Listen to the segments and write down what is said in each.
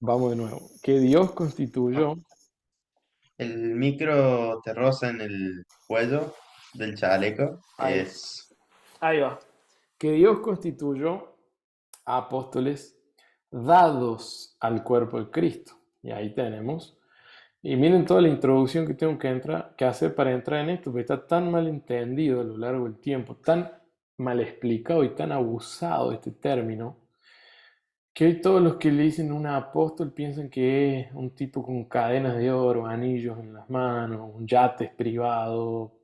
Vamos de nuevo. Que Dios constituyó, El micro te roza en el cuello del chaleco. ahí, ahí va. Que Dios constituyó a apóstoles dados al cuerpo de Cristo. Y ahí tenemos. Y miren toda la introducción que tengo que hacer para entrar en esto, porque está tan mal entendido a lo largo del tiempo, tan mal explicado y tan abusado este término, que hoy todos los que le dicen un apóstol piensan que es un tipo con cadenas de oro, anillos en las manos, un yates privado,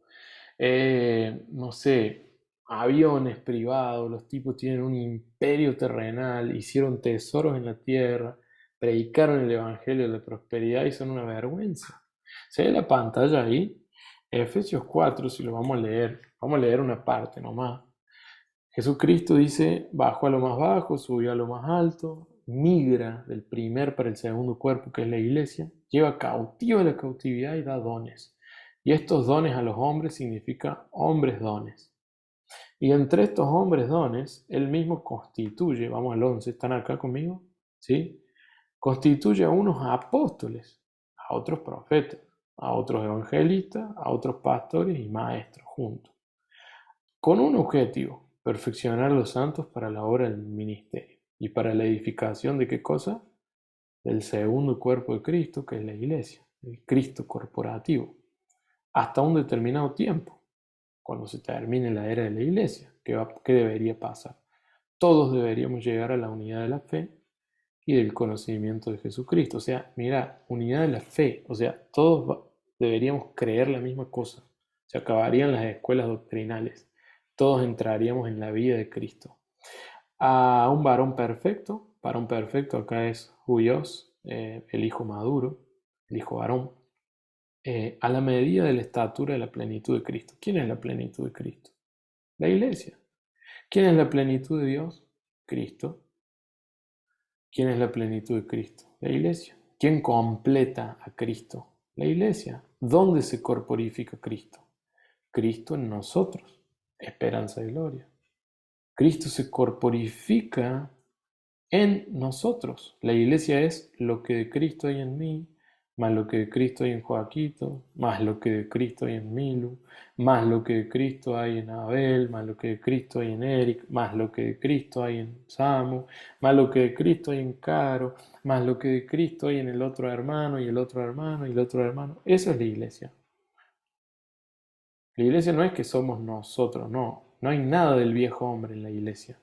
no sé, aviones privados, los tipos tienen un imperio terrenal, hicieron tesoros en la tierra, predicaron el evangelio de la prosperidad y son una vergüenza. ¿Se ve la pantalla ahí? Efesios 4, si lo vamos a leer una parte nomás. Jesucristo dice, bajó a lo más bajo, subió a lo más alto, migra del primer para el segundo cuerpo, que es la iglesia, lleva cautivo de la cautividad y da dones. Y estos dones a los hombres significa hombres dones. Y entre estos hombres dones, él mismo constituye, vamos al 11, ¿están acá conmigo? ¿Sí? Constituye a unos apóstoles, a otros profetas, a otros evangelistas, a otros pastores y maestros juntos con un objetivo, perfeccionar a los santos para la obra del ministerio y para la edificación de qué cosa? Del segundo cuerpo de Cristo, que es la iglesia, el Cristo corporativo, hasta un determinado tiempo, cuando se termine la era de la iglesia. ¿Qué debería pasar? Todos deberíamos llegar a la unidad de la fe y del conocimiento de Jesucristo. O sea, mira, unidad de la fe, o sea, deberíamos creer la misma cosa. Se acabarían las escuelas doctrinales. Todos entraríamos en la vida de Cristo. A un varón perfecto acá es Huyos, el hijo maduro, el hijo varón, a la medida de la estatura de la plenitud de Cristo. ¿Quién es la plenitud de Cristo? La iglesia. ¿Quién es la plenitud de Dios? Cristo. ¿Quién es la plenitud de Cristo? La iglesia. ¿Quién completa a Cristo? La iglesia. ¿Dónde se corporifica Cristo? Cristo en nosotros, esperanza y gloria. Cristo se corporifica en nosotros. La iglesia es lo que de Cristo hay en mí, más lo que de Cristo hay en Joaquito, más lo que de Cristo hay en Milu, más lo que de Cristo hay en Abel, más lo que de Cristo hay en Eric, más lo que de Cristo hay en Samu, más lo que de Cristo hay en Caro, más lo que de Cristo hay en el otro hermano y el otro hermano y el otro hermano. Eso es la iglesia. La iglesia no es que somos nosotros, no. No hay nada del viejo hombre en la iglesia.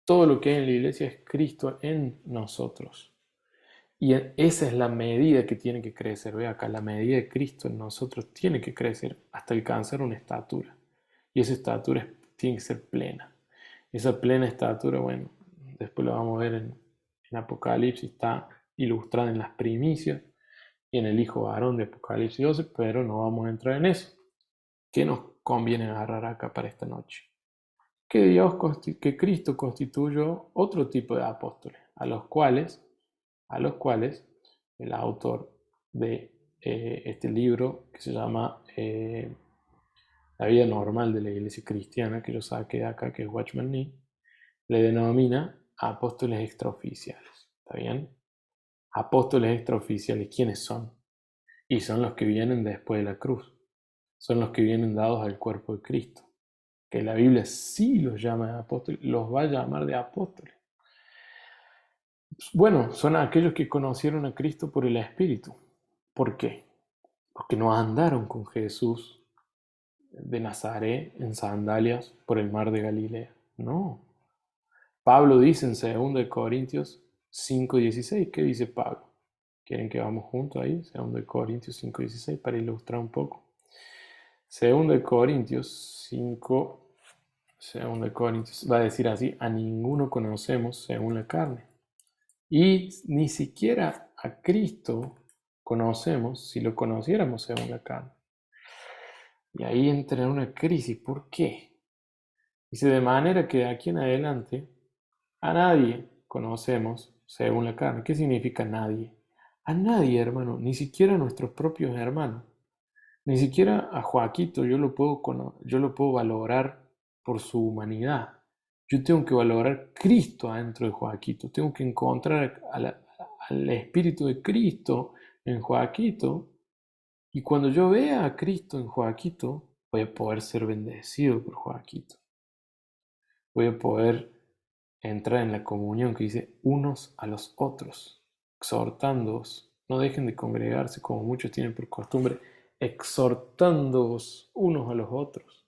Todo lo que hay en la iglesia es Cristo en nosotros. Y esa es la medida que tiene que crecer. Ve acá, la medida de Cristo en nosotros tiene que crecer hasta alcanzar una estatura. Y esa estatura tiene que ser plena. Esa plena estatura, bueno, después lo vamos a ver en Apocalipsis, está ilustrada en las primicias y en el Hijo varón de Apocalipsis 12, pero no vamos a entrar en eso. ¿Qué nos conviene agarrar acá para esta noche? Que Cristo constituyó otro tipo de apóstoles, a los cuales el autor de este libro que se llama La vida normal de la iglesia cristiana, que yo saqué de acá, que es Watchman Nee, le denomina apóstoles extraoficiales. ¿Está bien? Apóstoles extraoficiales, ¿quiénes son? Y son los que vienen después de la cruz, son los que vienen dados al cuerpo de Cristo, que la Biblia sí los llama de apóstoles, los va a llamar de apóstoles. Bueno, son aquellos que conocieron a Cristo por el Espíritu. ¿Por qué? Porque no andaron con Jesús de Nazaret en sandalias por el mar de Galilea. No. Pablo dice en 2 Corintios 5:16. ¿Qué dice Pablo? ¿Quieren que vamos juntos ahí? 2 Corintios 5:16 para ilustrar un poco. 2 Corintios 5, 2 Corintios va a decir así: a ninguno conocemos según la carne. Y ni siquiera a Cristo conocemos si lo conociéramos según la carne. Y ahí entra en una crisis. ¿Por qué? Dice, de manera que de aquí en adelante a nadie conocemos según la carne. ¿Qué significa nadie? A nadie, hermano, ni siquiera a nuestros propios hermanos. Ni siquiera a Joaquito yo lo puedo valorar por su humanidad. Yo tengo que valorar Cristo adentro de Joaquito. Tengo que encontrar al Espíritu de Cristo en Joaquito. Y cuando yo vea a Cristo en Joaquito, voy a poder ser bendecido por Joaquito. Voy a poder entrar en la comunión que dice unos a los otros, exhortándoos. No dejen de congregarse como muchos tienen por costumbre, exhortándoos unos a los otros.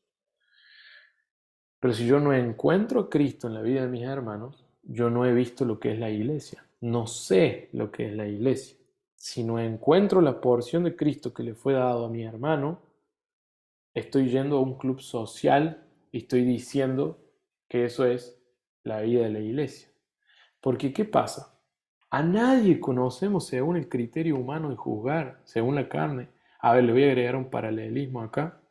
Pero si yo no encuentro a Cristo en la vida de mis hermanos, yo no he visto lo que es la iglesia. No sé lo que es la iglesia. Si no encuentro la porción de Cristo que le fue dado a mi hermano, estoy yendo a un club social y estoy diciendo que eso es la vida de la iglesia. Porque ¿qué pasa? A nadie conocemos según el criterio humano de juzgar, según la carne. A ver, le voy a agregar un paralelismo acá,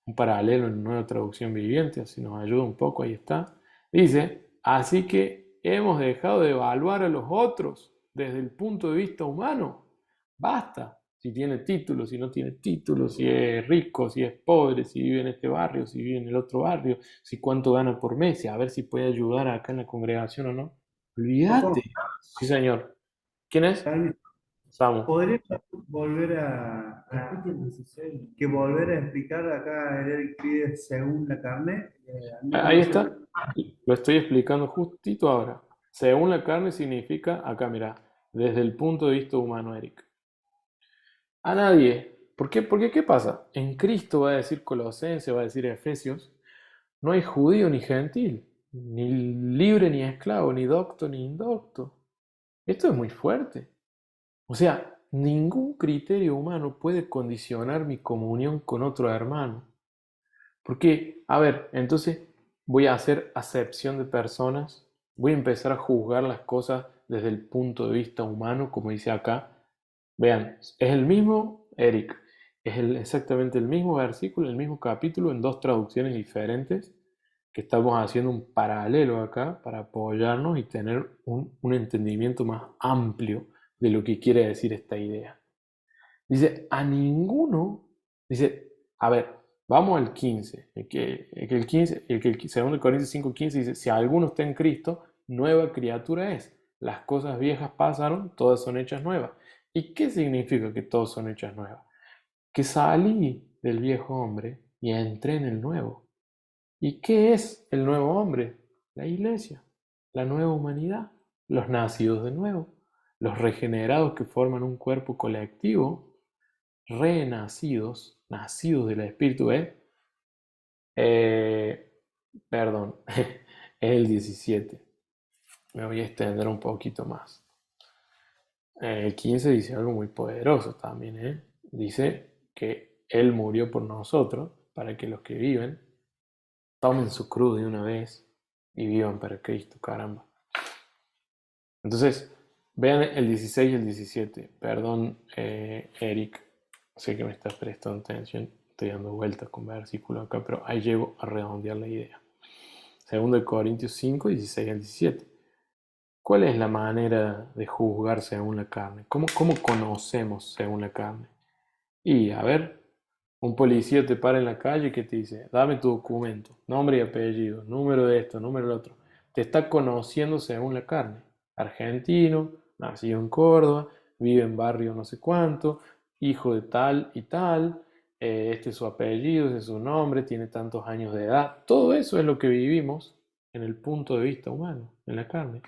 un paralelo en Nueva Traducción Viviente, así nos ayuda un poco, ahí está. Dice, así que hemos dejado de evaluar a los otros desde el punto de vista humano. Basta, si tiene título, si no tiene título, si es rico, si es pobre, si vive en este barrio, si vive en el otro barrio, si cuánto gana por mes, si a ver si puede ayudar acá en la congregación o no. Olvídate. Ojo, Sí, señor. ¿Quién es? Dani, Samu. ¿podrías volver volver a explicar acá el Eric pide según la carne? A mí no Ahí me suena. está. Lo estoy explicando justito ahora. Según la carne significa, acá mira, desde el punto de vista humano, Eric. A nadie. ¿Por qué? Porque ¿qué pasa? En Cristo va a decir Colosenses, va a decir Efesios, no hay judío ni gentil, ni libre ni esclavo, ni docto ni indocto. Esto es muy fuerte. O sea, ningún criterio humano puede condicionar mi comunión con otro hermano. Porque, a ver, entonces voy a hacer acepción de personas, voy a empezar a juzgar las cosas desde el punto de vista humano, como dice acá. Vean, es el mismo, Eric, es exactamente el mismo versículo, el mismo capítulo en dos traducciones diferentes, que estamos haciendo un paralelo acá para apoyarnos y tener un entendimiento más amplio de lo que quiere decir esta idea. Dice, a ninguno, dice, a ver, vamos al 15, el 15, el 2 Corintios 5:15 dice, si alguno está en Cristo, nueva criatura es. Las cosas viejas pasaron, todas son hechas nuevas. ¿Y qué significa que todas son hechas nuevas? Que salí del viejo hombre y entré en el nuevo. ¿Y qué es el nuevo hombre? La iglesia, la nueva humanidad, los nacidos de nuevo, los regenerados que forman un cuerpo colectivo, renacidos, nacidos del Espíritu, ¿eh? Eh, Perdón, es el 17. Me voy a extender un poquito más. El 15 dice algo muy poderoso también, ¿eh? Dice que Él murió por nosotros para que los que viven tomen su cruz de una vez y vivan para Cristo, caramba. Entonces, vean el 16 y el 17. Perdón, Eric, sé que me estás prestando atención, estoy dando vueltas con versículos acá, pero ahí llego a redondear la idea. Segundo de Corintios 5, 16 al 17. ¿Cuál es la manera de juzgar según la carne? ¿Cómo conocemos según la carne? Y a ver, un policía te para en la calle y que te dice, dame tu documento, nombre y apellido, número de esto, número de otro. Te está conociendo según la carne. Argentino, nacido en Córdoba, vive en barrio no sé cuánto, hijo de tal y tal, este es su apellido, este es su nombre, tiene tantos años de edad. Todo eso es lo que vivimos en el punto de vista humano, en la carne.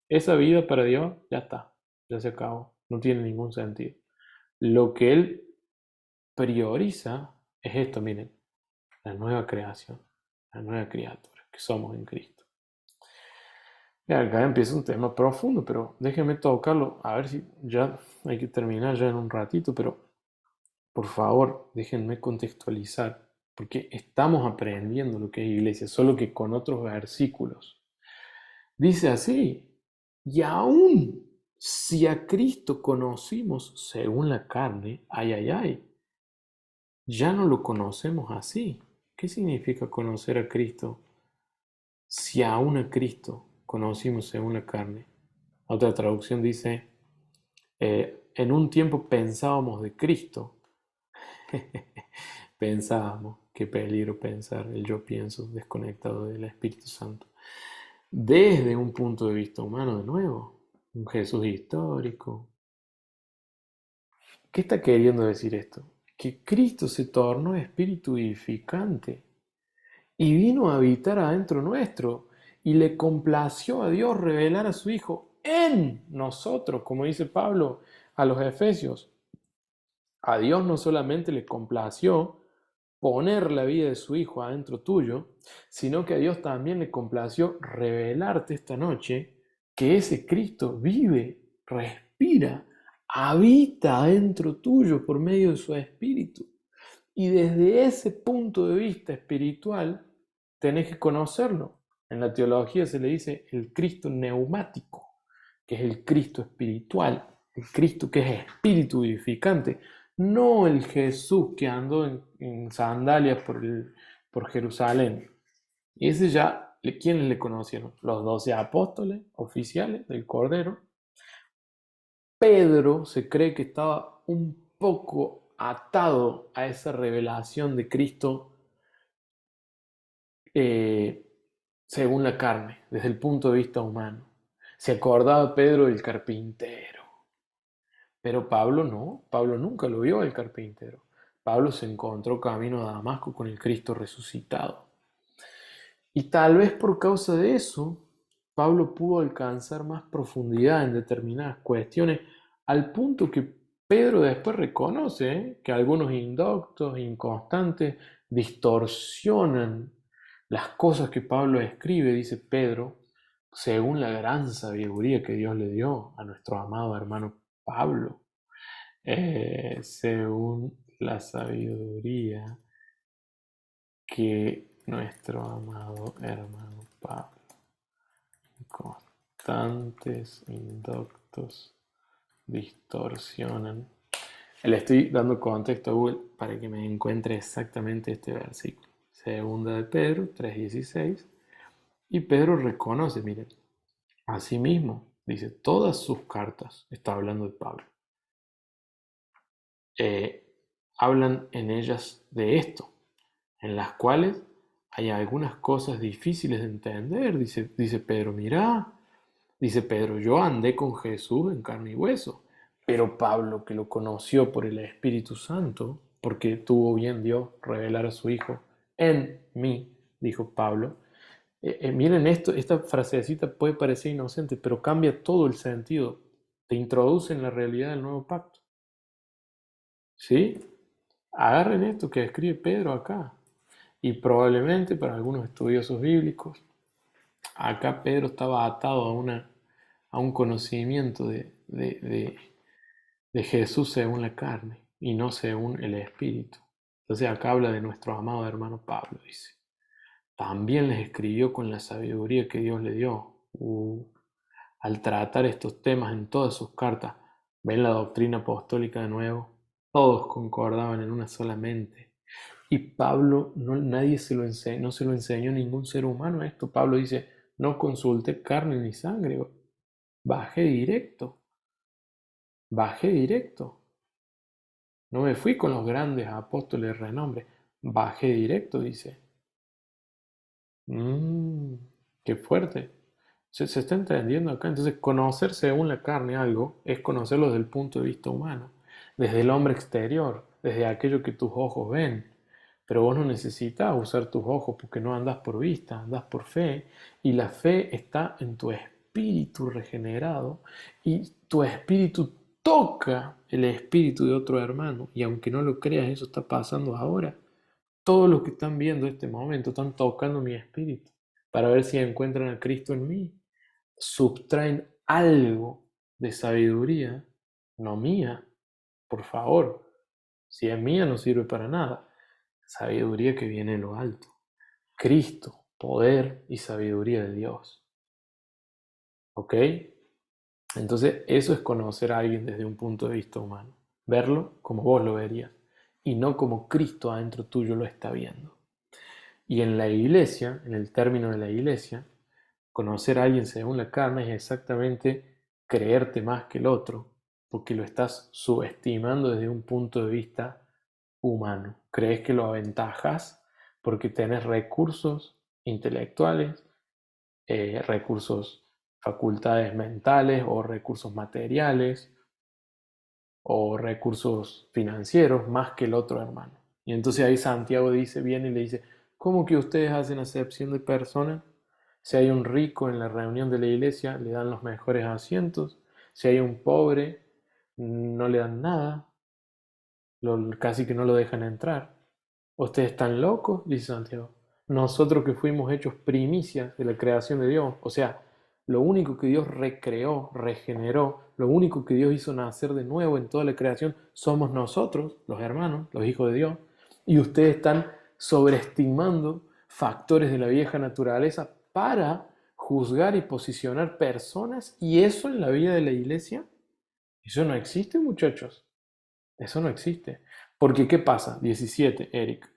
Esa vida para Dios ya está, ya se acabó, no tiene ningún sentido. Lo que Él prioriza es esto, miren, la nueva creación, la nueva criatura que somos en Cristo. Y acá empieza un tema profundo, pero déjenme tocarlo, a ver si ya hay que terminar ya en un ratito, pero por favor, déjenme contextualizar, porque estamos aprendiendo lo que es iglesia, solo que con otros versículos. Dice así, y aún si a Cristo conocimos según la carne, ay, ay, ay, ya no lo conocemos así. ¿Qué significa conocer a Cristo si aún a Cristo conocimos según la carne? Otra traducción dice, en un tiempo pensábamos de Cristo. Pensábamos, qué peligro pensar, el yo pienso desconectado del Espíritu Santo. Desde un punto de vista humano de nuevo. un Jesús histórico. ¿Qué está queriendo decir esto? Que Cristo se tornó espíritu vivificante y vino a habitar adentro nuestro y le complació a Dios revelar a su Hijo en nosotros, como dice Pablo a los Efesios. A Dios no solamente le complació poner la vida de su Hijo adentro tuyo, sino que a Dios también le complació revelarte esta noche que ese Cristo vive, respira, habita adentro tuyo por medio de su Espíritu. Y desde ese punto de vista espiritual, tenés que conocerlo. En la teología se le dice el Cristo neumático, que es el Cristo espiritual, el Cristo que es espíritu vivificante, no el Jesús que andó en sandalias por Jerusalén. Y ese ya, ¿quiénes le conocieron? Los 12 apóstoles oficiales del Cordero. Pedro se cree que estaba un poco atado a esa revelación de Cristo según la carne, desde el punto de vista humano. Se acordaba Pedro del carpintero, pero Pablo no, Pablo nunca lo vio al carpintero. Pablo se encontró camino a Damasco con el Cristo resucitado. Y tal vez por causa de eso, Pablo pudo alcanzar más profundidad en determinadas cuestiones, al punto que Pedro después reconoce que algunos indoctos, inconstantes, distorsionan las cosas que Pablo escribe, dice Pedro, según la gran sabiduría que Dios le dio a nuestro amado hermano Pablo. Según la sabiduría que nuestro amado hermano Pablo. Constantes, indoctos, distorsionan. Le estoy dando contexto a Google para que me encuentre exactamente este versículo. Segunda de Pedro 3:16. Y Pedro reconoce, miren, asimismo, dice, todas sus cartas, está hablando de Pablo, hablan en ellas de esto, en las cuales hay algunas cosas difíciles de entender, dice Pedro, mirá, dice Pedro, yo andé con Jesús en carne y hueso, pero Pablo, que lo conoció por el Espíritu Santo, porque tuvo bien Dios revelar a su Hijo en mí, dijo Pablo. Miren esto, esta frasecita puede parecer inocente, pero cambia todo el sentido. Te introduce en la realidad del nuevo pacto. ¿Sí? Agarren esto que escribe Pedro acá. Y probablemente para algunos estudiosos bíblicos, acá Pedro estaba atado a un conocimiento de Jesús según la carne y no según el Espíritu. Entonces acá habla de nuestro amado hermano Pablo, dice. También les escribió con la sabiduría que Dios le dio. Al tratar estos temas en todas sus cartas, ven la doctrina apostólica de nuevo, todos concordaban en una sola mente. Y Pablo, nadie se lo enseñó, no se lo enseñó a ningún ser humano esto. Pablo dice, no consulté carne ni sangre, bajé directo, bajé directo. No me fui con los grandes apóstoles de renombre, bajé directo, dice. Qué fuerte. Se está entendiendo acá. Entonces, conocer según la carne algo es conocerlo desde el punto de vista humano, desde el hombre exterior, desde aquello que tus ojos ven. Pero vos no necesitas usar tus ojos porque no andas por vista, andas por fe. Y la fe está en tu espíritu regenerado y tu espíritu toca el espíritu de otro hermano. Y aunque no lo creas, eso está pasando ahora. Todos los que están viendo este momento están tocando mi espíritu para ver si encuentran a Cristo en mí. Subtraen algo de sabiduría, no mía, por favor. Si es mía no sirve para nada. Sabiduría que viene de lo alto. Cristo, poder y sabiduría de Dios. ¿Ok? Entonces eso es conocer a alguien desde un punto de vista humano. Verlo como vos lo verías y no como Cristo adentro tuyo lo está viendo. Y en la iglesia, en el término de la iglesia, conocer a alguien según la carne es exactamente creerte más que el otro, porque lo estás subestimando desde un punto de vista humano. Crees que lo aventajas porque tenés recursos intelectuales, recursos facultades mentales o recursos materiales o recursos financieros más que el otro hermano. Y entonces ahí Santiago viene y le dice, ¿cómo que ustedes hacen acepción de personas? Si hay un rico en la reunión de la iglesia, le dan los mejores asientos. Si hay un pobre, no le dan nada. Casi que no lo dejan entrar. ¿Ustedes están locos? Dice Santiago. Nosotros que fuimos hechos primicias de la creación de Dios, o sea, lo único que Dios recreó, regeneró, lo único que Dios hizo nacer de nuevo en toda la creación, somos nosotros, los hermanos, los hijos de Dios, y ustedes están sobreestimando factores de la vieja naturaleza para juzgar y posicionar personas, y eso en la vida de la iglesia, eso no existe, muchachos. Eso no existe. Porque, ¿qué pasa? 17, Eric.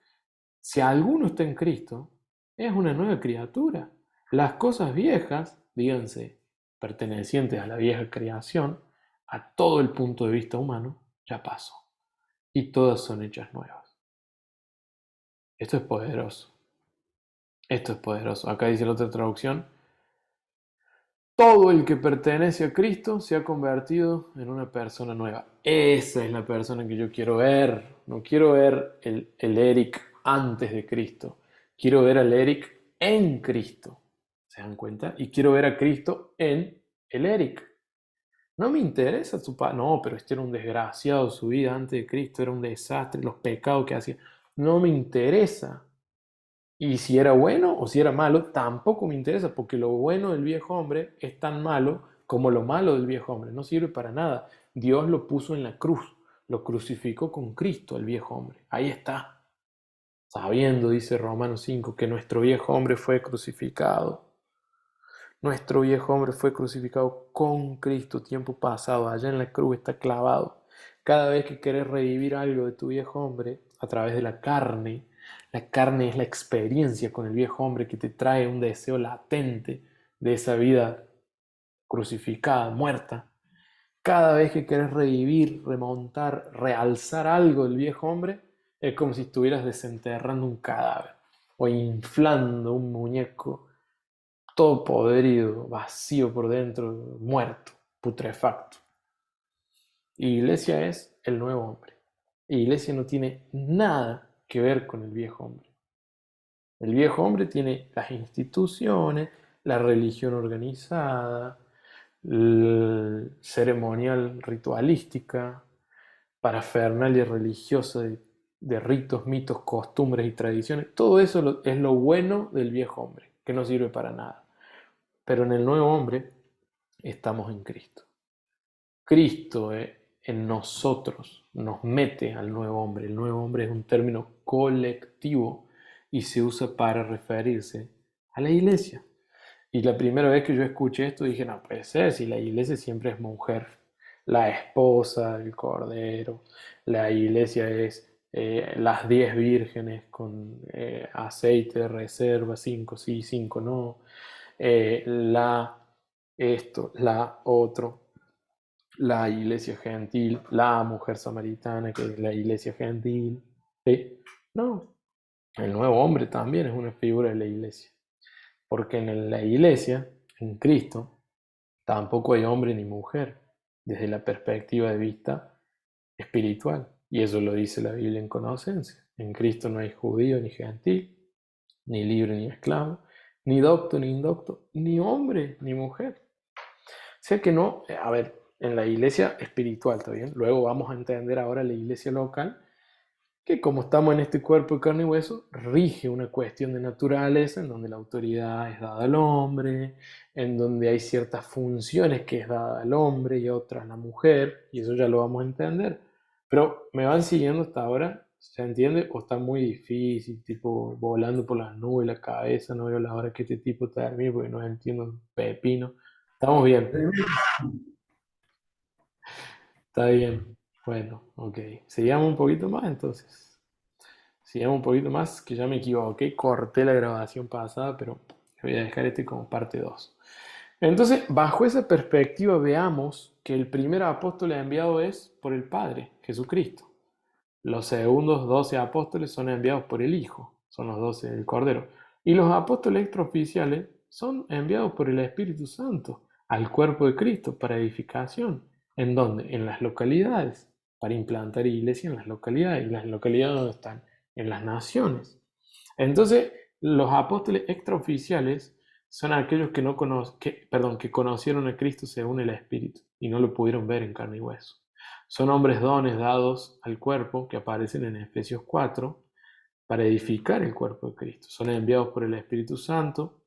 Si alguno está en Cristo, es una nueva criatura. Las cosas viejas, díganse, pertenecientes a la vieja creación, a todo el punto de vista humano, ya pasó. Y todas son hechas nuevas. Esto es poderoso. Esto es poderoso. Acá dice la otra traducción. Todo el que pertenece a Cristo se ha convertido en una persona nueva. Esa es la persona que yo quiero ver. No quiero ver el Eric antes de Cristo. Quiero ver al Eric en Cristo. ¿Se dan cuenta? Y quiero ver a Cristo en el Eric. No me interesa su padre. No, pero este era un desgraciado. Su vida antes de Cristo era un desastre. Los pecados que hacía. No me interesa. Y si era bueno o si era malo, tampoco me interesa, porque lo bueno del viejo hombre es tan malo como lo malo del viejo hombre. No sirve para nada. Dios lo puso en la cruz, lo crucificó con Cristo, el viejo hombre. Ahí está. Sabiendo, dice Romanos 5, que nuestro viejo hombre fue crucificado. Nuestro viejo hombre fue crucificado con Cristo, tiempo pasado. Allá en la cruz está clavado. Cada vez que querés revivir algo de tu viejo hombre a través de la carne es la experiencia con el viejo hombre que te trae un deseo latente de esa vida crucificada, muerta. Cada vez que querés revivir, remontar, realzar algo del viejo hombre, es como si estuvieras desenterrando un cadáver o inflando un muñeco todo podrido, vacío por dentro, muerto, putrefacto. Iglesia es el nuevo hombre. Iglesia no tiene nada que ver con el viejo hombre. El viejo hombre tiene las instituciones, la religión organizada, ceremonial ritualística, parafernalia religiosa de ritos, mitos, costumbres y tradiciones. Todo eso es lo bueno del viejo hombre, que no sirve para nada. Pero en el nuevo hombre estamos en Cristo. Cristo en nosotros nos mete al nuevo hombre. El nuevo hombre es un término colectivo y se usa para referirse a la iglesia. Y la primera vez que yo escuché esto dije, no puede ser, si la iglesia siempre es mujer, la esposa del cordero, la iglesia es las 10 vírgenes con aceite de reserva, 5 sí, 5 no, la otro, la iglesia gentil, la mujer samaritana, que es la iglesia gentil. ¿Sí? No, el nuevo hombre también es una figura de la iglesia. Porque en la iglesia, en Cristo, tampoco hay hombre ni mujer, desde la perspectiva de vista espiritual. Y eso lo dice la Biblia en Colosenses. En Cristo no hay judío ni gentil, ni libre ni esclavo, ni docto ni indocto, ni hombre ni mujer. O sea que no, a ver, en la iglesia espiritual, ¿está bien? Luego vamos a entender ahora la iglesia local, que como estamos en este cuerpo de carne y hueso, rige una cuestión de naturaleza en donde la autoridad es dada al hombre, en donde hay ciertas funciones que es dada al hombre y otras a la mujer, y eso ya lo vamos a entender. Pero me van siguiendo hasta ahora, ¿se entiende? O está muy difícil, tipo volando por las nubes la cabeza, no veo la hora que este tipo termine porque no entiendo un pepino. Estamos bien. Está bien. Bueno, ok. Sigamos un poquito más entonces. Sigamos un poquito más, que ya me equivoqué. Corté la grabación pasada, pero voy a dejar este como parte 2. Entonces, bajo esa perspectiva, veamos que el primer apóstol enviado es por el Padre, Jesucristo. Los segundos 12 apóstoles son enviados por el Hijo, son los 12 del Cordero. Y los apóstoles extraoficiales son enviados por el Espíritu Santo. al cuerpo de Cristo para edificación. ¿En dónde? En las localidades, para implantar iglesia en las localidades. ¿Y las localidades dónde están? En las naciones. Entonces, los apóstoles extraoficiales son aquellos que, no que conocieron a Cristo según el Espíritu y no lo pudieron ver en carne y hueso. Son hombres dones dados al cuerpo que aparecen en Efesios 4 para edificar el cuerpo de Cristo. Son enviados por el Espíritu Santo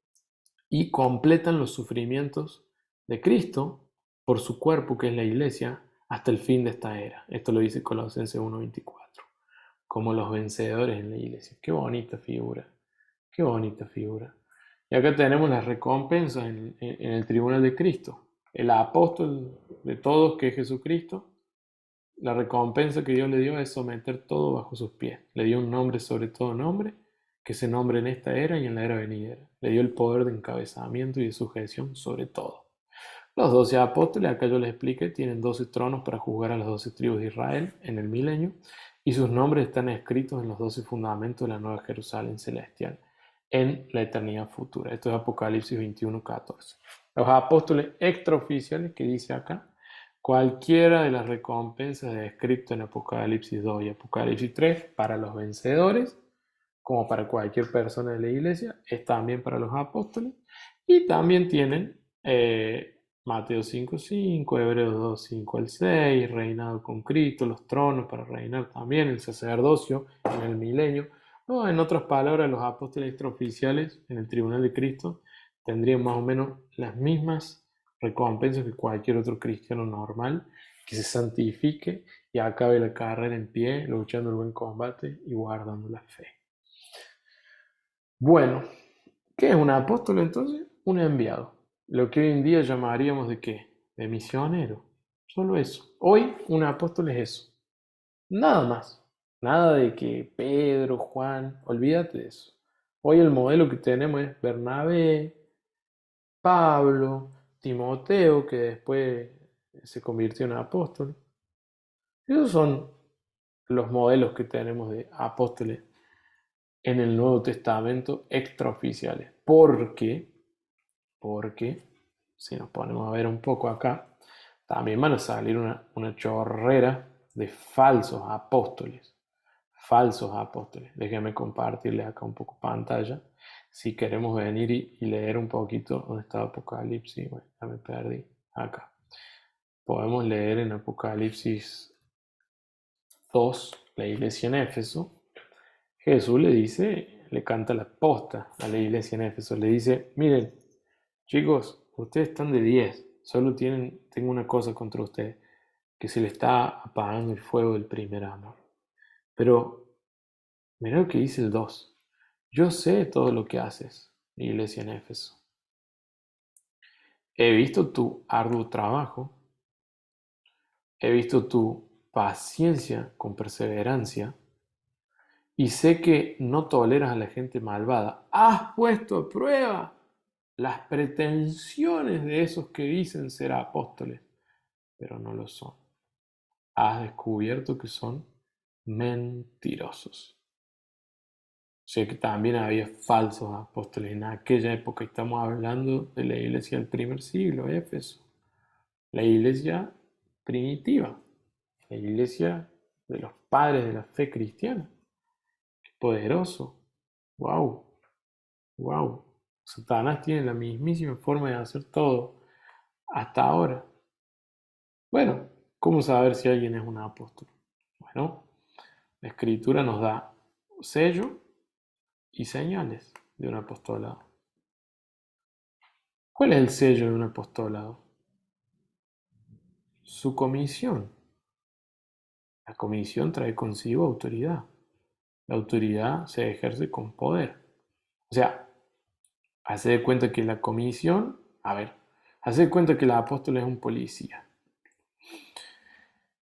y completan los sufrimientos de Cristo por su cuerpo, que es la iglesia, hasta el fin de esta era. Esto lo dice Colosenses 1:24, como los vencedores en la iglesia. Qué bonita figura, qué bonita figura. Y acá tenemos las recompensas en el tribunal de Cristo. El apóstol de todos, que es Jesucristo, la recompensa que Dios le dio es someter todo bajo sus pies. Le dio un nombre sobre todo nombre, que se nombre en esta era y en la era venidera. Le dio el poder de encabezamiento y de sujeción sobre todo. Los 12 apóstoles, acá yo les expliqué, tienen 12 tronos para juzgar a las 12 tribus de Israel en el milenio, y sus nombres están escritos en los 12 fundamentos de la nueva Jerusalén celestial en la eternidad futura. Esto es Apocalipsis 21:14. Los apóstoles extraoficiales, que dice acá, cualquiera de las recompensas descritas en Apocalipsis 2 y Apocalipsis 3 para los vencedores, como para cualquier persona de la iglesia, es también para los apóstoles, y también tienen Mateo 5:5, Hebreos 2:5 al 6, reinado con Cristo, los tronos para reinar también, el sacerdocio en el milenio. No, en otras palabras, los apóstoles extraoficiales en el tribunal de Cristo tendrían más o menos las mismas recompensas que cualquier otro cristiano normal, que se santifique y acabe la carrera en pie, luchando el buen combate y guardando la fe. Bueno, ¿qué es un apóstol entonces? Un enviado. Lo que hoy en día llamaríamos de qué? De misionero. Solo eso. Hoy un apóstol es eso. Nada más. Nada de que Pedro, Juan, olvídate de eso. Hoy el modelo que tenemos es Bernabé, Pablo, Timoteo, que después se convirtió en apóstol. Esos son los modelos que tenemos de apóstoles en el Nuevo Testamento extraoficiales. Porque si nos ponemos a ver un poco acá, también van a salir una chorrera de falsos apóstoles. Falsos apóstoles. Déjenme compartirles acá un poco pantalla. Si queremos venir y leer un poquito dónde está Apocalipsis. Bueno, ya me perdí. Acá. Podemos leer en Apocalipsis 2, la iglesia en Éfeso. Jesús le dice, le canta la posta a la iglesia en Éfeso. Le dice, miren, chicos, ustedes están de 10. Solo tengo una cosa contra ustedes, que se le está apagando el fuego del primer amor. Pero mirá lo que dice el 2. Yo sé todo lo que haces, iglesia en Éfeso. He visto tu arduo trabajo, he visto tu paciencia con perseverancia, y sé que no toleras a la gente malvada. Has puesto a prueba las pretensiones de esos que dicen ser apóstoles, pero no lo son. Has descubierto que son mentirosos. Sé que también había falsos apóstoles en aquella época. Estamos hablando de la iglesia del primer siglo, Éfeso. La iglesia primitiva. La iglesia de los padres de la fe cristiana. Qué poderoso. Wow. Wow. Satanás tiene la mismísima forma de hacer todo hasta ahora. Bueno, ¿cómo saber si alguien es un apóstol? Bueno, la escritura nos da sello y señales de un apostolado. ¿Cuál es el sello de un apostolado? Su comisión. La comisión trae consigo autoridad. La autoridad se ejerce con poder. O sea, hace de cuenta que la comisión, hace de cuenta que el apóstol es un policía.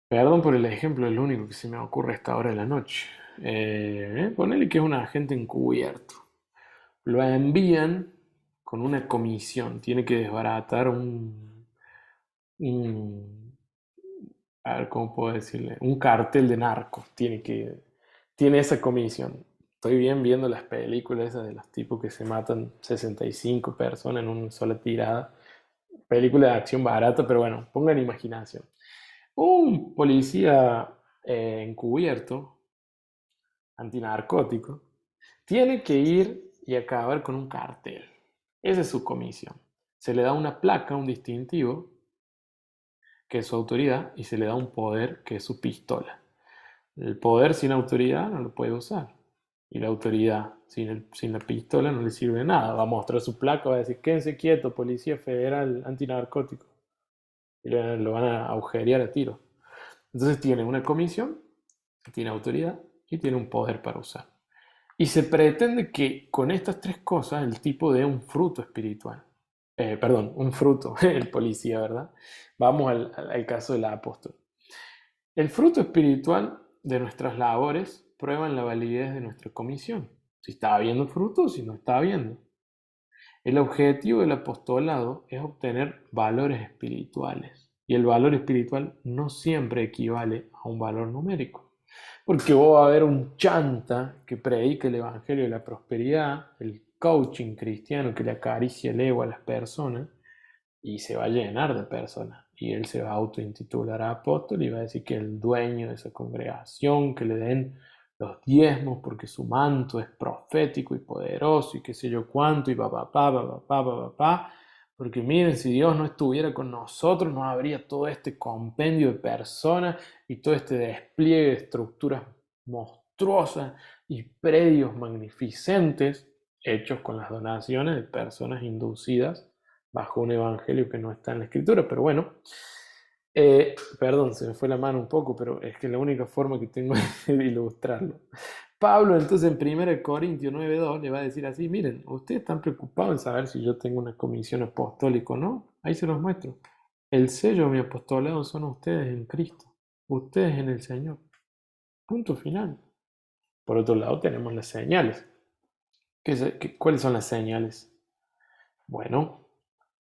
Perdón por el ejemplo, es lo único que se me ocurre a esta hora de la noche. Ponele que es un agente encubierto. Lo envían con una comisión. Tiene que desbaratar a ver cómo puedo decirle, un cartel de narcos. Tiene esa comisión. Estoy bien viendo las películas esas de los tipos que se matan 65 personas en una sola tirada. película de acción barata, pero bueno, pongan imaginación. Un policía encubierto, antinarcótico, tiene que ir y acabar con un cartel. Esa es su comisión. Se le da una placa, un distintivo, que es su autoridad, y se le da un poder, que es su pistola. El poder sin autoridad no lo puede usar. Y la autoridad sin la pistola no le sirve de nada. Va a mostrar su placa, va a decir, quédense quieto, Policía Federal Antinarcótico. Y lo van a agujerear a tiro. Entonces tiene una comisión, tiene autoridad y tiene un poder para usar. Y se pretende que con estas tres cosas el tipo dé un fruto espiritual. Perdón, un fruto, el policía, ¿verdad? Vamos al caso del apóstol. El fruto espiritual de nuestras labores prueban la validez de nuestra comisión. Si está habiendo fruto o si no está habiendo. El objetivo del apostolado es obtener valores espirituales. Y el valor espiritual no siempre equivale a un valor numérico. Porque vos va a haber un chanta que predique el evangelio de la prosperidad, el coaching cristiano que le acaricia el ego a las personas y se va a llenar de personas. Y él se va a autointitular apóstol y va a decir que el dueño de esa congregación, que le den los diezmos porque su manto es profético y poderoso y qué sé yo cuánto y pa. Porque miren, si Dios no estuviera con nosotros, no habría todo este compendio de personas y todo este despliegue de estructuras monstruosas y predios magnificentes hechos con las donaciones de personas inducidas bajo un evangelio que no está en la escritura. Pero bueno, perdón, se me fue la mano un poco, pero es que es la única forma que tengo de ilustrarlo. Pablo entonces en 1 Corintios 9:2 le va a decir así, miren, ustedes están preocupados en saber si yo tengo una comisión apostólica o no. Ahí se los muestro. El sello de mi apostolado son ustedes en Cristo, ustedes en el Señor. Punto final. Por otro lado tenemos las señales. ¿Cuáles son las señales? Bueno,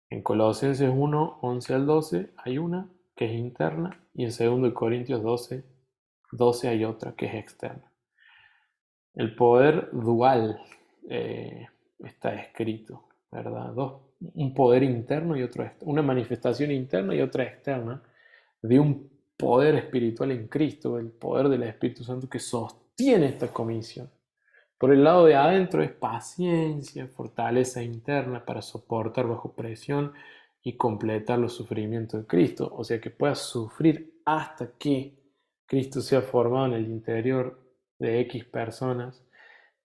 en Colosenses 1, 11 al 12 hay una que es interna y en 2 Corintios 12, 12 hay otra que es externa. El poder dual está escrito, ¿verdad? Un poder interno y otro externo, una manifestación interna y otra externa de un poder espiritual en Cristo, el poder del Espíritu Santo que sostiene esta comisión. Por el lado de adentro es paciencia, fortaleza interna para soportar bajo presión y completar los sufrimientos de Cristo. O sea, que puedas sufrir hasta que Cristo sea formado en el interior de X personas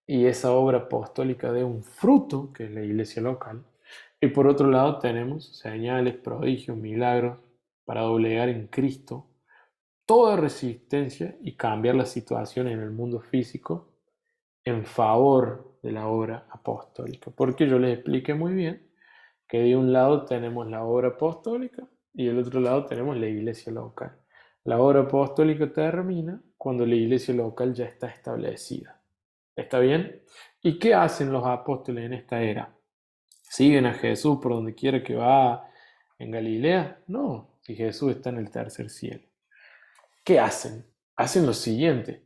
y esa obra apostólica dé un fruto, que es la iglesia local. Y por otro lado tenemos señales, prodigios, milagros para doblegar en Cristo toda resistencia y cambiar la situación en el mundo físico en favor de la obra apostólica. Porque yo les expliqué muy bien que de un lado tenemos la obra apostólica y del otro lado tenemos la iglesia local. La obra apostólica termina cuando la iglesia local ya está establecida. ¿Está bien? ¿Y qué hacen los apóstoles en esta era? ¿Siguen a Jesús por donde quiera que va en Galilea? No, si Jesús está en el tercer cielo. ¿Qué hacen? Hacen lo siguiente.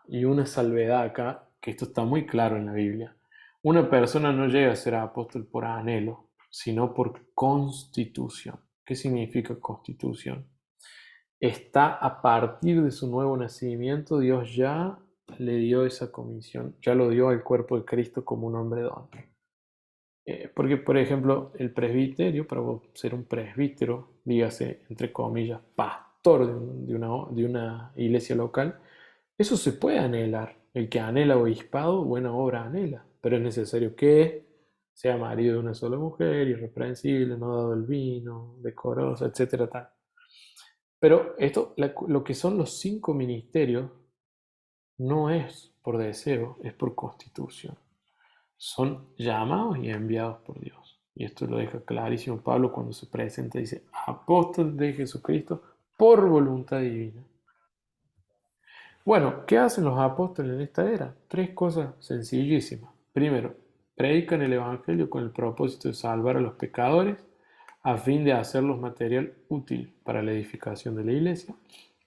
Y una salvedad acá, que esto está muy claro en la Biblia. Una persona no llega a ser apóstol por anhelo, sino por constitución. ¿Qué significa constitución? Está a partir de su nuevo nacimiento, Dios ya le dio esa comisión, ya lo dio al cuerpo de Cristo como un hombre don. Porque, por ejemplo, el presbiterio, para ser un presbítero, dígase, entre comillas, pastor de una iglesia local, eso se puede anhelar. El que anhela obispado, buena obra anhela, pero es necesario que sea marido de una sola mujer, irreprensible, no dado el vino, decoroso, etcétera, tal. Pero esto, lo que son los 5 ministerios, no es por deseo, es por constitución. Son llamados y enviados por Dios. Y esto lo deja clarísimo Pablo cuando se presenta, dice, apóstol de Jesucristo por voluntad divina. Bueno, ¿qué hacen los apóstoles en esta era? 3 cosas sencillísimas. Primero, predican el Evangelio con el propósito de salvar a los pecadores a fin de hacerlos material útil para la edificación de la iglesia.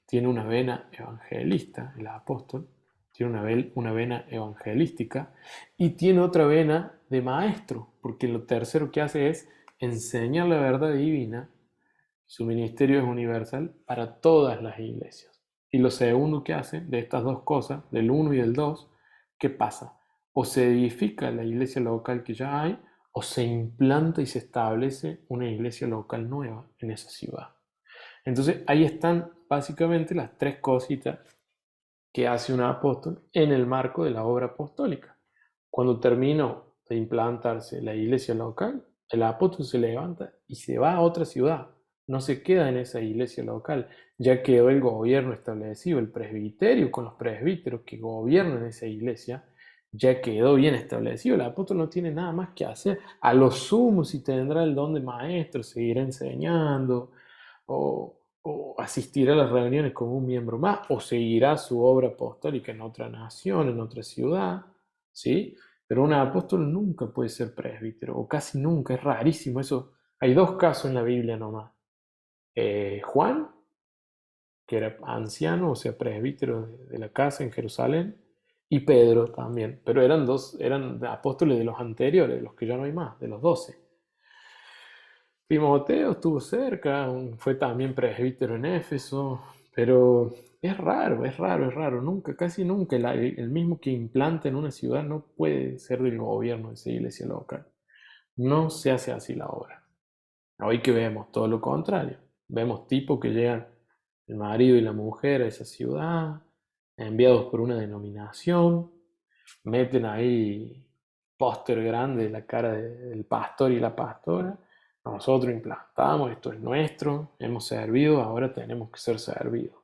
Tiene una vena evangelista, el apóstol, tiene una vena evangelística y tiene otra vena de maestro, porque lo tercero que hace es enseñar la verdad divina. Su ministerio es universal para todas las iglesias. Y lo segundo que hace de estas dos cosas, del uno y del dos, ¿qué pasa? O se edifica la iglesia local que ya hay, o se implanta y se establece una iglesia local nueva en esa ciudad. Entonces ahí están básicamente las tres cositas que hace un apóstol en el marco de la obra apostólica. Cuando terminó de implantarse la iglesia local, el apóstol se levanta y se va a otra ciudad. No se queda en esa iglesia local. Ya quedó el gobierno establecido, el presbiterio con los presbíteros que gobiernan esa iglesia, ya quedó bien establecido. El apóstol no tiene nada más que hacer. A lo sumo, si tendrá el don de maestro, seguirá enseñando o asistirá a las reuniones como un miembro más, o seguirá su obra apostólica en otra nación, en otra ciudad, ¿sí? Pero un apóstol nunca puede ser presbítero, o casi nunca, es rarísimo eso. Hay dos casos en la Biblia nomás. Juan, que era anciano, o sea, presbítero de la casa en Jerusalén, y Pedro también, pero eran apóstoles de los anteriores, de los que ya no hay más, de los 12. Timoteo estuvo cerca, fue también presbítero en Éfeso, pero es raro, es raro, es raro. Nunca, casi nunca el mismo que implanta en una ciudad no puede ser del gobierno de esa iglesia local. No se hace así la obra. Hoy que vemos todo lo contrario. Vemos tipos que llegan, el marido y la mujer a esa ciudad, enviados por una denominación, meten ahí póster grande de la cara del pastor y la pastora. Nosotros implantamos, esto es nuestro, hemos servido, ahora tenemos que ser servidos.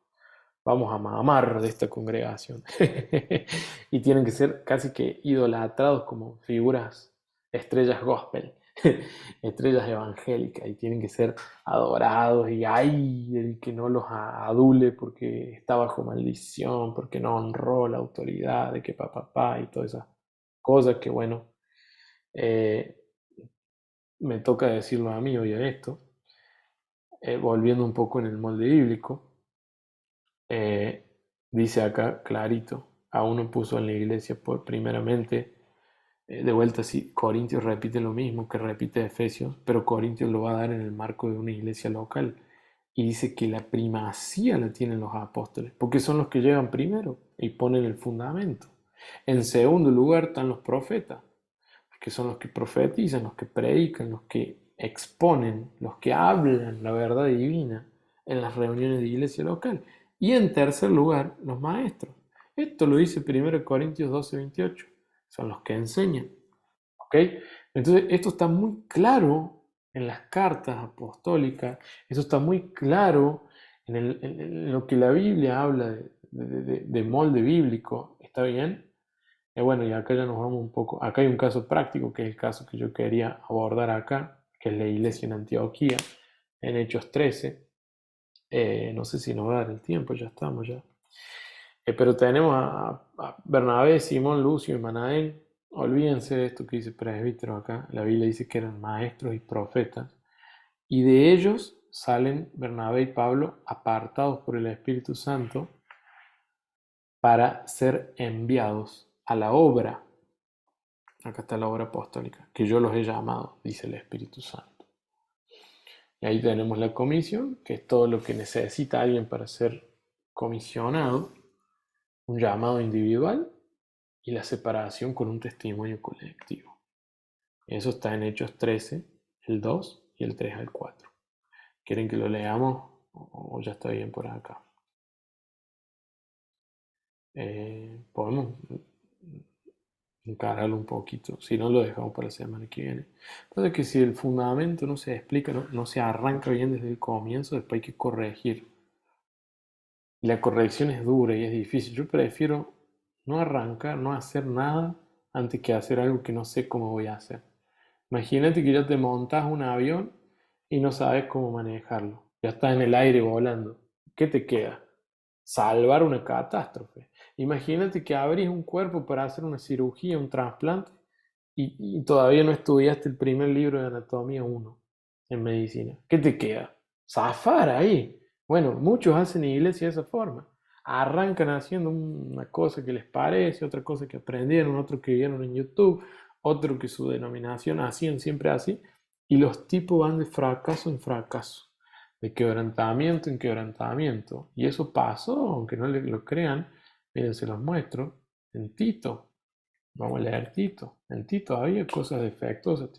Vamos a mamar de esta congregación. Y tienen que ser casi que idolatrados como figuras, estrellas gospel, estrellas evangélicas, y tienen que ser adorados. Y hay el que no los adule porque está bajo maldición, porque no honró la autoridad de que papá y todas esas cosas que, bueno, eh, me toca decirlo a mí hoy en esto, volviendo un poco en el molde bíblico. eh, Dice acá clarito, a uno puso en la iglesia por primeramente, de vuelta sí, Corintios repite lo mismo que repite Efesios, pero Corintios lo va a dar en el marco de una iglesia local. Y dice que la primacía la tienen los apóstoles, porque son los que llegan primero y ponen el fundamento. En segundo lugar están los profetas, que son los que profetizan, los que predican, los que exponen, los que hablan la verdad divina en las reuniones de iglesia local. Y en tercer lugar, los maestros. Esto lo dice 1 Corintios 12:28. Son los que enseñan. ¿Ok? Entonces, esto está muy claro en las cartas apostólicas, eso está muy claro en lo que la Biblia habla de molde bíblico. ¿Está bien? Bueno, y acá ya nos vamos un poco. Acá hay un caso práctico, que es el caso que yo quería abordar acá, que es la iglesia en Antioquía, en Hechos 13. No sé si nos va a dar el tiempo, ya estamos ya. Pero tenemos a Bernabé, Simón, Lucio y Manaén. Olvídense de esto que dice presbítero acá. La Biblia dice que eran maestros y profetas. Y de ellos salen Bernabé y Pablo apartados por el Espíritu Santo para ser enviados a la obra. Acá está la obra apostólica, que yo los he llamado, dice el Espíritu Santo. Y ahí tenemos la comisión, que es todo lo que necesita alguien para ser comisionado, un llamado individual y la separación con un testimonio colectivo. Eso está en Hechos 13, el 2 y el 3 al 4. ¿Quieren que lo leamos o ya está bien por acá? Podemos encararlo un poquito, si no lo dejamos para la semana que viene. Entonces, que si el fundamento no se explica, no se arranca bien desde el comienzo, después hay que corregir. Y la corrección es dura y es difícil. Yo prefiero no arrancar, no hacer nada antes que hacer algo que no sé cómo voy a hacer. Imagínate que ya te montas un avión y no sabes cómo manejarlo. Ya estás en el aire volando. ¿Qué te queda? Salvar una catástrofe. Imagínate que abrís un cuerpo para hacer una cirugía, un trasplante, y todavía no estudiaste el primer libro de anatomía 1 en medicina. ¿Qué te queda? Zafar ahí. Bueno, muchos hacen iglesia de esa forma. Arrancan haciendo una cosa que les parece, otra cosa que aprendieron, otro que vieron en YouTube, otro que su denominación hacían siempre así, Y los tipos van de fracaso en fracaso, de quebrantamiento en quebrantamiento. Y eso pasó, aunque no lo crean, miren, se los muestro, en Tito. Vamos a leer Tito. En Tito había cosas defectuosas.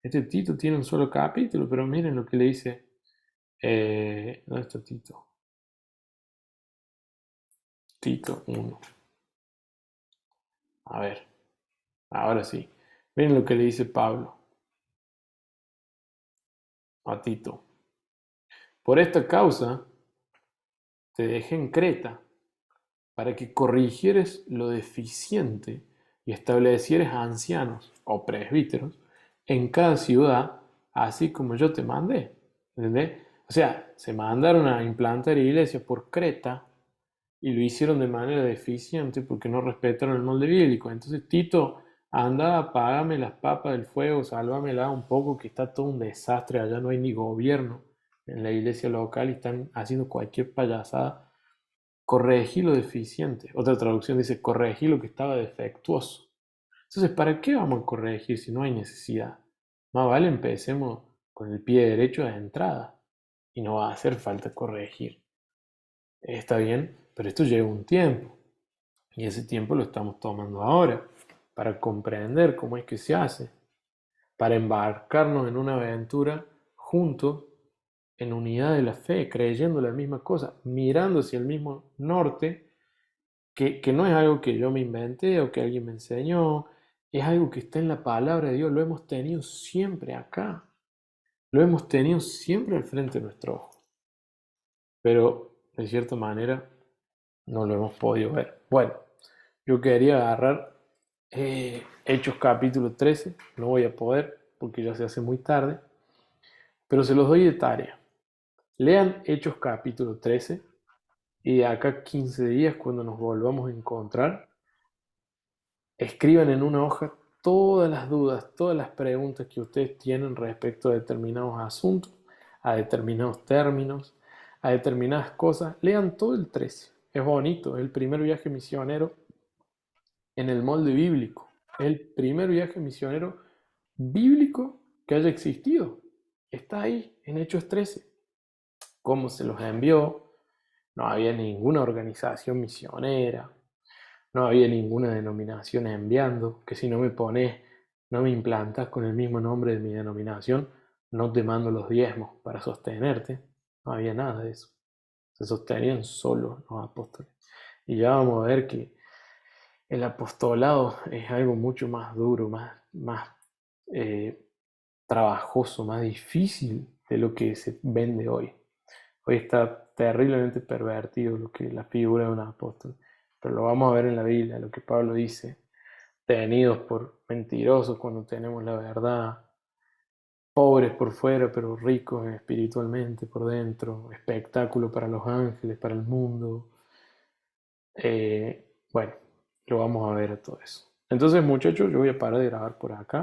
Este Tito tiene un solo capítulo, pero miren lo que le dice. ¿Dónde está Tito? Tito 1. A ver, ahora sí. Miren lo que le dice Pablo a Tito. Por esta causa te dejé en Creta, para que corrigieres lo deficiente y establecieres ancianos o presbíteros en cada ciudad, así como yo te mandé. ¿Entendés? O sea, se mandaron a implantar iglesias por Creta y lo hicieron de manera deficiente porque no respetaron el molde bíblico. Entonces, Tito, anda, apágame las papas del fuego, sálvamela un poco, que está todo un desastre, allá no hay ni gobierno en la iglesia local y están haciendo cualquier payasada. Corregí lo deficiente. Otra traducción dice, corregí lo que estaba defectuoso. Entonces, ¿para qué vamos a corregir si no hay necesidad? Más vale empecemos con el pie derecho de entrada y no va a hacer falta corregir. Está bien, pero esto lleva un tiempo y ese tiempo lo estamos tomando ahora para comprender cómo es que se hace, para embarcarnos en una aventura juntos en unidad de la fe, creyendo la misma cosa, mirando hacia el mismo norte, que no es algo que yo me inventé o que alguien me enseñó, es algo que está en la palabra de Dios, lo hemos tenido siempre acá, lo hemos tenido siempre al frente de nuestro ojo, pero de cierta manera no lo hemos podido ver. Bueno, yo quería agarrar Hechos capítulo 13, no voy a poder porque ya se hace muy tarde, pero se los doy de tarea. Lean Hechos capítulo 13 y de acá a 15 días, cuando nos volvamos a encontrar, escriban en una hoja todas las dudas, todas las preguntas que ustedes tienen respecto a determinados asuntos, a determinados términos, a determinadas cosas. Lean todo el 13. Es bonito, es el primer viaje misionero en el molde bíblico. Es el primer viaje misionero bíblico que haya existido. Está ahí en Hechos 13. Cómo se los envió. No había ninguna organización misionera. No había ninguna denominación enviando. Que si no me pones, no me implantas con el mismo nombre de mi denominación, no te mando los diezmos para sostenerte. No había nada de eso. Se sostenían solos los apóstoles. Y ya vamos a ver que el apostolado es algo mucho más duro, más eh, trabajoso, más difícil de lo que se vende hoy. Hoy está terriblemente pervertido lo que la figura de un apóstol, pero lo vamos a ver en la Biblia, lo que Pablo dice, tenidos por mentirosos cuando tenemos la verdad, pobres por fuera pero ricos espiritualmente por dentro, espectáculo para los ángeles, para el mundo. Bueno, lo vamos a ver a todo eso. Entonces, muchachos, yo voy a parar de grabar por acá.